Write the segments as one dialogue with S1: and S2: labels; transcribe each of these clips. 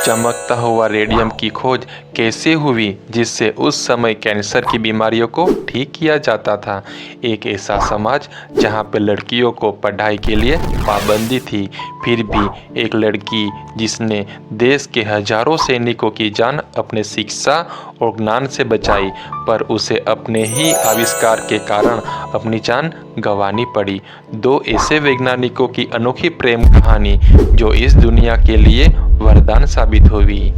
S1: चमकता हुआ रेडियम की खोज कैसे हुई जिससे उस समय कैंसर की बीमारियों को ठीक किया जाता था। एक ऐसा समाज जहां पर लड़कियों को पढ़ाई के लिए पाबंदी थी, फिर भी एक लड़की जिसने देश के हजारों सैनिकों की जान अपने शिक्षा और ज्ञान से बचाई, पर उसे अपने ही आविष्कार के कारण अपनी जान गंवानी पड़ी। दो ऐसे वैज्ञानिकों की अनोखी प्रेम कहानी जो इस दुनिया के लिए वरदान साबित हुई।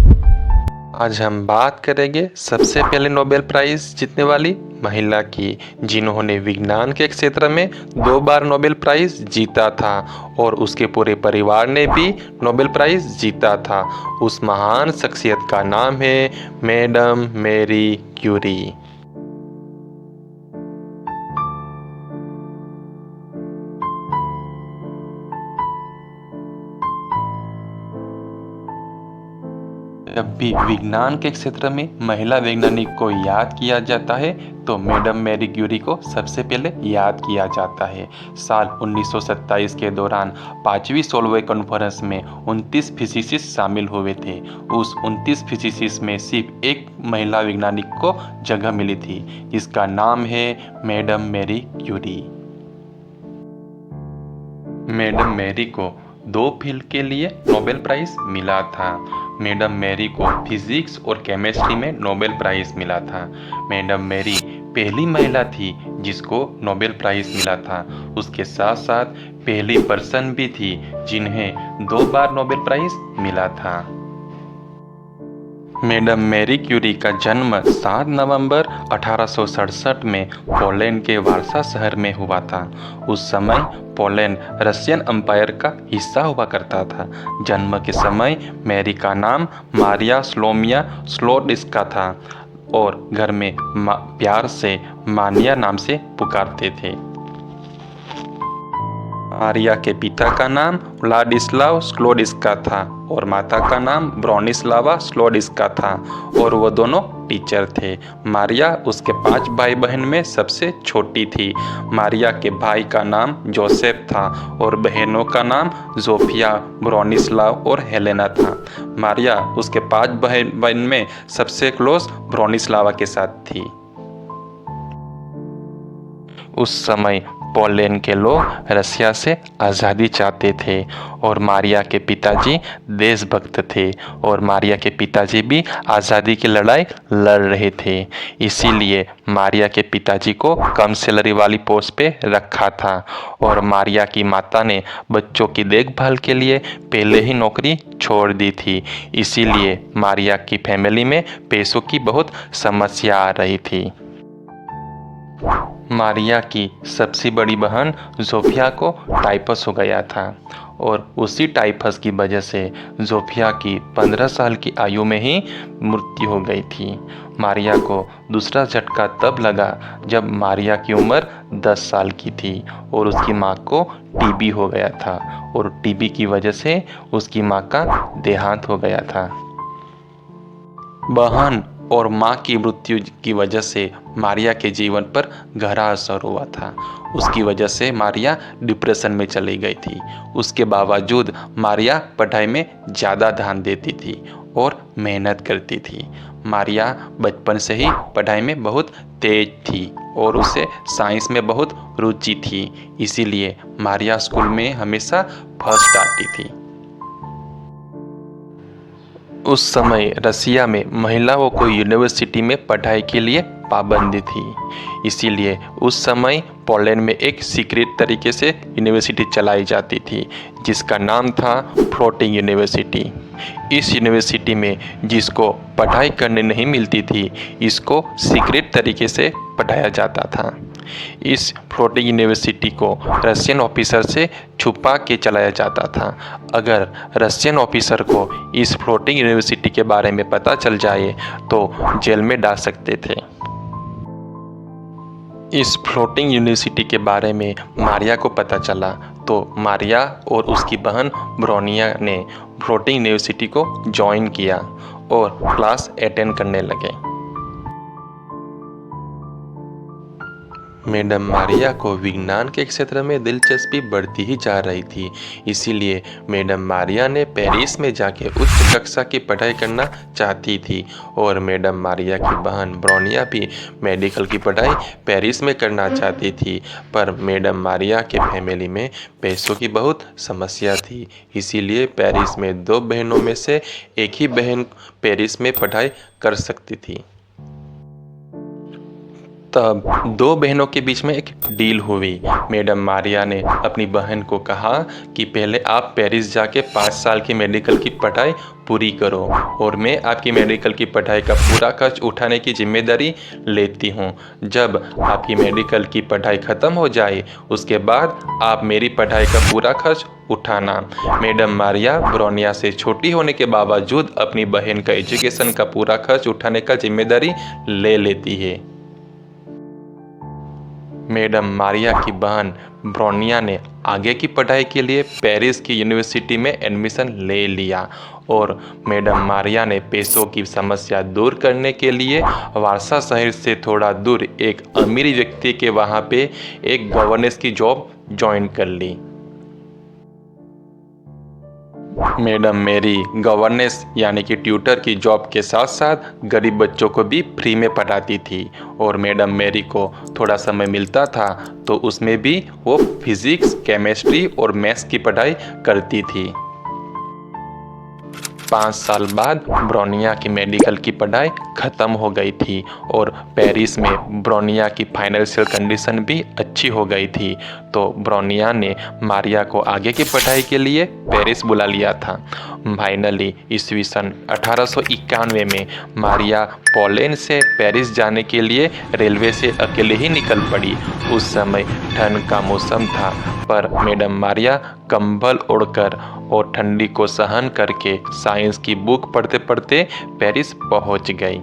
S1: आज हम बात करेंगे सबसे पहले नोबेल प्राइज जीतने वाली महिला की, जिन्होंने विज्ञान के क्षेत्र में 2 बार नोबेल प्राइज जीता था और उसके पूरे परिवार ने भी नोबेल प्राइज जीता था। उस महान शख्सियत का नाम है मैडम मैरी क्यूरी। जब भी विज्ञान के क्षेत्र में महिला वैज्ञानिक को याद किया जाता है तो मैडम मैरी क्यूरी को सबसे पहले याद किया जाता है। साल 1927 के दौरान 5वीं सोलवे कॉन्फ्रेंस में 29 फिजिसिस्ट शामिल हुए थे। उस 29 फिजिसिस्ट में सिर्फ एक महिला वैज्ञानिक को जगह मिली थी, जिसका नाम है madam Marie Curie. Madam Marie को 2 फील्ड के लिए नोबेल प्राइज मिला था। मैडम मैरी को फिजिक्स और केमिस्ट्री में नोबेल प्राइज मिला था। मैडम मैरी पहली महिला थी जिसको नोबेल प्राइज मिला था। उसके साथ साथ पहली पर्सन भी थी जिन्हें 2 बार नोबेल प्राइज मिला था। मैडम मैरी क्यूरी का जन्म 7 नवंबर 1867 में पोलैंड के वारसा शहर में हुआ था। उस समय पोलैंड रशियन एम्पायर का हिस्सा हुआ करता था। जन्म के समय मैरी का नाम मारिया स्लोमिया स्लोडिस्का था और घर में प्यार से मानिया नाम से पुकारते थे। मारिया के पिता का नाम व्लादिस्लाव स्लोडिस्का था और माता का नाम ब्रोनिस्लावा स्लोडिस्का था और वो दोनों टीचर थे। मारिया उसके 5 भाई बहन में सबसे छोटी थी। मारिया के भाई का नाम जोसेफ था और बहनों का नाम जोफिया, ब्रोनिस्लाव और हेलेना था। मारिया उसके 5 बहन में सबसे क्लोज ब्रोनिस्लावा के साथ थी। उस समय पोलैंड के लोग रशिया से आज़ादी चाहते थे और मारिया के पिताजी देशभक्त थे और मारिया के पिताजी भी आज़ादी की लड़ाई लड़ रहे थे। इसीलिए मारिया के पिताजी को कम सैलरी वाली पोस्ट पे रखा था और मारिया की माता ने बच्चों की देखभाल के लिए पहले ही नौकरी छोड़ दी थी। इसीलिए मारिया की फैमिली में पैसों की बहुत समस्या आ रही थी। मारिया की सबसे बड़ी बहन जोफिया को टाइफस हो गया था और उसी टाइफस की वजह से जोफिया की 15 साल की आयु में ही मृत्यु हो गई थी। मारिया को दूसरा झटका तब लगा जब मारिया की उम्र 10 साल की थी और उसकी माँ को टीबी हो गया था और टीबी की वजह से उसकी माँ का देहांत हो गया था। बहन और माँ की मृत्यु की वजह से मारिया के जीवन पर गहरा असर हुआ था। उसकी वजह से मारिया डिप्रेशन में चली गई थी। उसके बावजूद मारिया पढ़ाई में ज़्यादा ध्यान देती थी और मेहनत करती थी। मारिया बचपन से ही पढ़ाई में बहुत तेज थी और उसे साइंस में बहुत रुचि थी। इसीलिए मारिया स्कूल में हमेशा फर्स्ट आती थी। उस समय रसिया में महिलाओं को यूनिवर्सिटी में पढ़ाई के लिए पाबंदी थी। इसीलिए उस समय पोलैंड में एक सीक्रेट तरीके से यूनिवर्सिटी चलाई जाती थी जिसका नाम था फ्लोटिंग यूनिवर्सिटी। इस यूनिवर्सिटी में जिसको पढ़ाई करने नहीं मिलती थी, इसको सीक्रेट तरीके से पढ़ाया जाता था। इस फ्लोटिंग यूनिवर्सिटी को रशियन ऑफिसर से छुपा के चलाया जाता था। अगर रशियन ऑफिसर को इस फ्लोटिंग यूनिवर्सिटी के बारे में पता चल जाए तो जेल में डाल सकते थे। इस फ्लोटिंग यूनिवर्सिटी के बारे में मारिया को पता चला तो मारिया और उसकी बहन ब्रोनिया ने फ्लोटिंग यूनिवर्सिटी को ज्वाइन किया और क्लास अटेंड करने लगे। मैडम मारिया को विज्ञान के क्षेत्र में दिलचस्पी बढ़ती ही जा रही थी। इसीलिए मैडम मारिया ने पेरिस में जाके उच्च कक्षा की पढ़ाई करना चाहती थी और मैडम मारिया की बहन ब्रोनिया भी मेडिकल की पढ़ाई पेरिस में करना चाहती थी। पर मैडम मारिया के फैमिली में पैसों की बहुत समस्या थी। इसीलिए पेरिस में दो बहनों में से एक ही बहन पेरिस में पढ़ाई कर सकती थी। तब दो बहनों के बीच में एक डील हुई। मैडम मारिया ने अपनी बहन को कहा कि पहले आप पेरिस जाके 5 साल की मेडिकल की पढ़ाई पूरी करो और मैं आपकी मेडिकल की पढ़ाई का पूरा खर्च उठाने की जिम्मेदारी लेती हूँ। जब आपकी मेडिकल की पढ़ाई ख़त्म हो जाए उसके बाद आप मेरी पढ़ाई का पूरा खर्च उठाना। मैडम मारिया ब्रोनिया से छोटी होने के बावजूद अपनी बहन का एजुकेशन का पूरा खर्च उठाने का जिम्मेदारी ले लेती है। मैडम मारिया की बहन ब्रोनिया ने आगे की पढ़ाई के लिए पेरिस की यूनिवर्सिटी में एडमिशन ले लिया और मैडम मारिया ने पैसों की समस्या दूर करने के लिए वारसा शहर से थोड़ा दूर एक अमीर व्यक्ति के वहाँ पे एक गवर्नेंस की जॉब ज्वाइन कर ली। मैडम मेरी गवर्नेंस यानी कि ट्यूटर की जॉब के साथ साथ गरीब बच्चों को भी फ्री में पढ़ाती थी और मैडम मेरी को थोड़ा समय मिलता था तो उसमें भी वो फिजिक्स, केमिस्ट्री और मैथ्स की पढ़ाई करती थी। 5 साल बाद ब्रोनिया की मेडिकल की पढ़ाई ख़त्म हो गई थी और पेरिस में ब्रोनिया की फाइनेंशियल कंडीशन भी अच्छी हो गई थी। तो ब्रोनिया ने मारिया को आगे की पढ़ाई के लिए पेरिस बुला लिया था। फाइनली ईस्वी सन 1891 में मारिया पोलैंड से पेरिस जाने के लिए रेलवे से अकेले ही निकल पड़ी। उस समय ठंड का मौसम था पर मैडम मारिया कंबल ओढ़कर और ठंडी को सहन करके साइंस की बुक पढ़ते पढ़ते पेरिस पहुंच गई।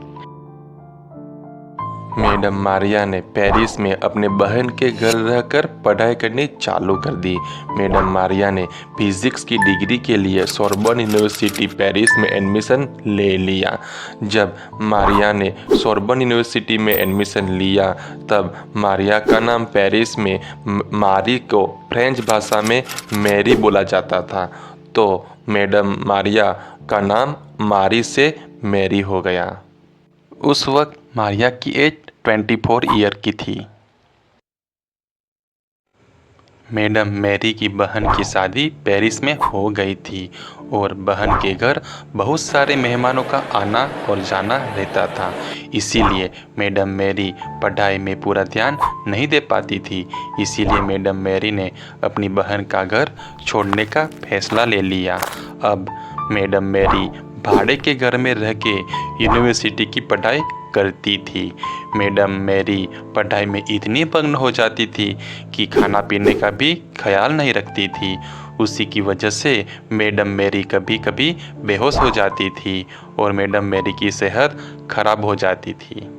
S1: मैडम मारिया ने पेरिस में अपने बहन के घर रहकर पढ़ाई करनी चालू कर दी। मैडम मारिया ने फिजिक्स की डिग्री के लिए सोरबन यूनिवर्सिटी पेरिस में एडमिशन ले लिया। जब मारिया ने सोरबन यूनिवर्सिटी में एडमिशन लिया तब मारिया का नाम पेरिस में मारी को फ्रेंच भाषा में मैरी बोला जाता था, तो मैडम मारिया का नाम मारी से मैरी हो गया। उस वक्त मारिया की एज 24 ईयर की थी। मैडम मैरी की बहन की शादी पेरिस में हो गई थी और बहन के घर बहुत सारे मेहमानों का आना और जाना रहता था। इसीलिए मैडम मैरी पढ़ाई में पूरा ध्यान नहीं दे पाती थी। इसीलिए मैडम मैरी ने अपनी बहन का घर छोड़ने का फैसला ले लिया। अब मैडम मैरी भाड़े के घर में रह के यूनिवर्सिटी की पढ़ाई करती थी। मैडम मैरी पढ़ाई में इतनी मग्न हो जाती थी कि खाना पीने का भी ख्याल नहीं रखती थी। उसी की वजह से मैडम मैरी कभी कभी बेहोश हो जाती थी और मैडम मैरी की सेहत खराब हो जाती थी।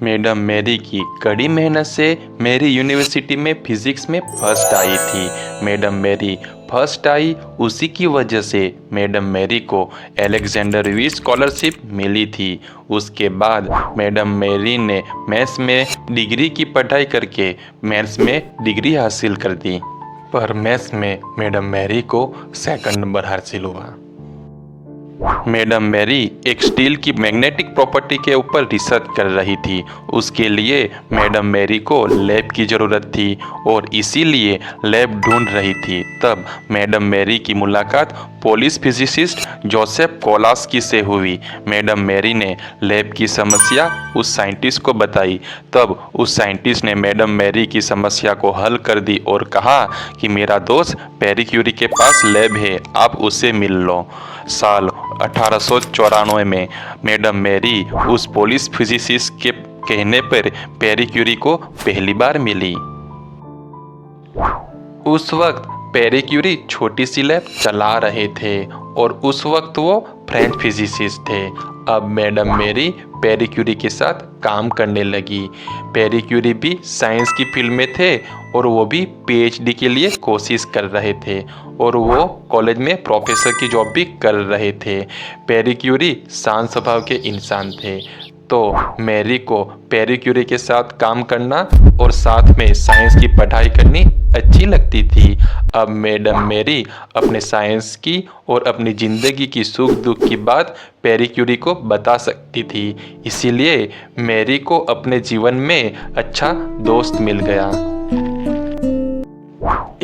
S1: मैडम मैरी की कड़ी मेहनत से मैरी यूनिवर्सिटी में फिजिक्स में फर्स्ट आई थी। मैडम मैरी फर्स्ट आई, उसी की वजह से मैडम मैरी को अलेक्जेंडर वी स्कॉलरशिप मिली थी। उसके बाद मैडम मैरी ने मैथ्स में डिग्री की पढ़ाई करके मैथ्स में डिग्री हासिल कर दी। पर मैथ्स में मैडम मैरी को सेकंड नंबर हासिल हुआ। मैडम मैरी एक स्टील की मैग्नेटिक प्रॉपर्टी के ऊपर रिसर्च कर रही थी। उसके लिए मैडम मैरी को लैब की ज़रूरत थी और इसीलिए लैब ढूंढ रही थी। तब मैडम मैरी की मुलाकात पोलिश फिजिसिस्ट जोसेफ कोलास्की से हुई। मैडम मैरी ने लैब की समस्या उस साइंटिस्ट को बताई। तब उस साइंटिस्ट ने मैडम मैरी की समस्या को हल कर दी और कहा कि मेरा दोस्त पैरी क्यूरी के पास लैब है, आप उससे मिल लो। साल 1894 में मैडम मैरी उस पोलिश फिजिसिस्ट के कहने पर पैरी क्यूरी को पहली बार मिली। उस वक्त पैरी क्यूरी छोटी सी लैब चला रहे थे और उस वक्त वो फ्रेंच फिजिसिस्ट थे। अब मैडम मैरी पैरी क्यूरी के साथ काम करने लगी। पैरी क्यूरी भी साइंस की फील्ड में थे और वो भी पीएचडी के लिए कोशिश कर रहे थे और वो कॉलेज में प्रोफेसर की जॉब भी कर रहे थे। पैरी क्यूरी शांत स्वभाव के इंसान थे। तो मैरी को पैरी क्यूरी के साथ काम करना और साथ में साइंस की पढ़ाई करनी अच्छी लगती थी। अब मैडम मैरी अपने साइंस की और अपनी ज़िंदगी की सुख दुख की बात पैरी क्यूरी को बता सकती थी। इसीलिए मैरी को अपने जीवन में अच्छा दोस्त मिल गया।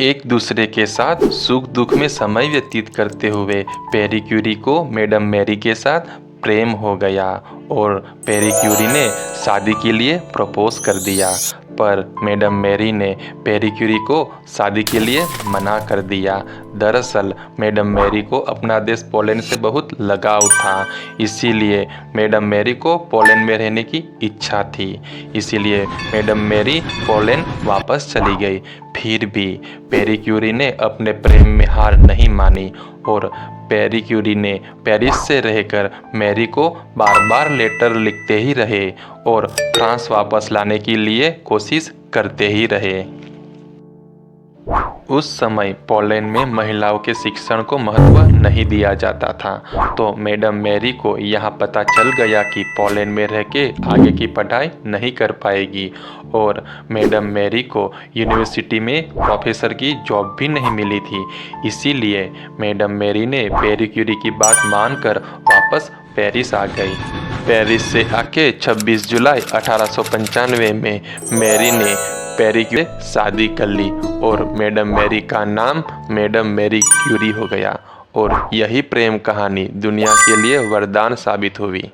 S1: एक दूसरे के साथ सुख दुख में समय व्यतीत करते हुए पैरी क्यूरी को मैडम मैरी के साथ प्रेम हो गया और पैरी क्यूरी ने शादी के लिए प्रपोज कर दिया। पर मैडम मैरी ने पैरी क्यूरी को शादी के लिए मना कर दिया। दरअसल मैडम मैरी को अपना देश पोलैंड से बहुत लगाव था, इसीलिए मैडम मैरी को पोलैंड में रहने की इच्छा थी। इसीलिए मैडम मैरी पोलैंड वापस चली गई। फिर भी पैरी क्यूरी ने अपने प्रेम में हार नहीं मानी और पैरी क्यूरी ने पेरिस से रहकर मैरी को बार बार लेटर लिखते ही रहे और फ्रांस वापस लाने के लिए कोशिश करते ही रहे। उस समय पोलैंड में महिलाओं के शिक्षण को महत्व नहीं दिया जाता था, तो मैडम मैरी को यहाँ पता चल गया कि पोलैंड में रह के आगे की पढ़ाई नहीं कर पाएगी और मैडम मैरी को यूनिवर्सिटी में प्रोफेसर की जॉब भी नहीं मिली थी। इसीलिए मैडम मैरी ने पैरी क्यूरी की बात मानकर वापस पेरिस आ गई। पेरिस से आके 26 जुलाई 1895 में मैरी ने पैरी क्यूरी से शादी कर ली और मैडम मैरी का नाम मैडम मैरी क्यूरी हो गया और यही प्रेम कहानी दुनिया के लिए वरदान साबित हुई।